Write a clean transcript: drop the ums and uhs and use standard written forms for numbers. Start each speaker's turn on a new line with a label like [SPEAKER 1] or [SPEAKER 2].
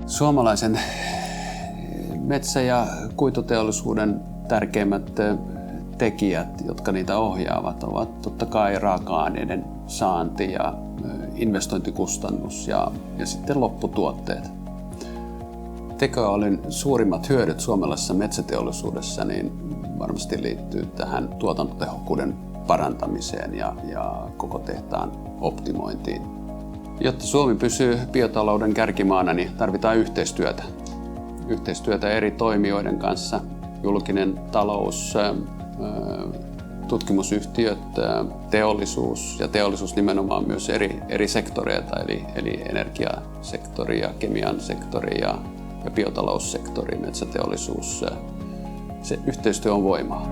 [SPEAKER 1] Suomalaisen metsä- ja kuituteollisuuden tärkeimmät tekijät, jotka niitä ohjaavat, ovat totta kai raaka-aineiden saanti ja investointikustannus ja sitten lopputuotteet. Tekoälyn suurimmat hyödyt suomalaisessa metsäteollisuudessa niin varmasti liittyy tähän tuotantotehokkuuden parantamiseen ja koko tehtaan optimointiin. Jotta Suomi pysyy biotalouden kärkimaana, niin tarvitaan yhteistyötä. Yhteistyötä eri toimijoiden kanssa, julkinen talous, tutkimusyhtiöt, teollisuus ja teollisuus nimenomaan myös eri sektoreita, eli energiasektori ja kemian sektori ja biotaloussektori, metsäteollisuus. Se yhteistyö on voimaa.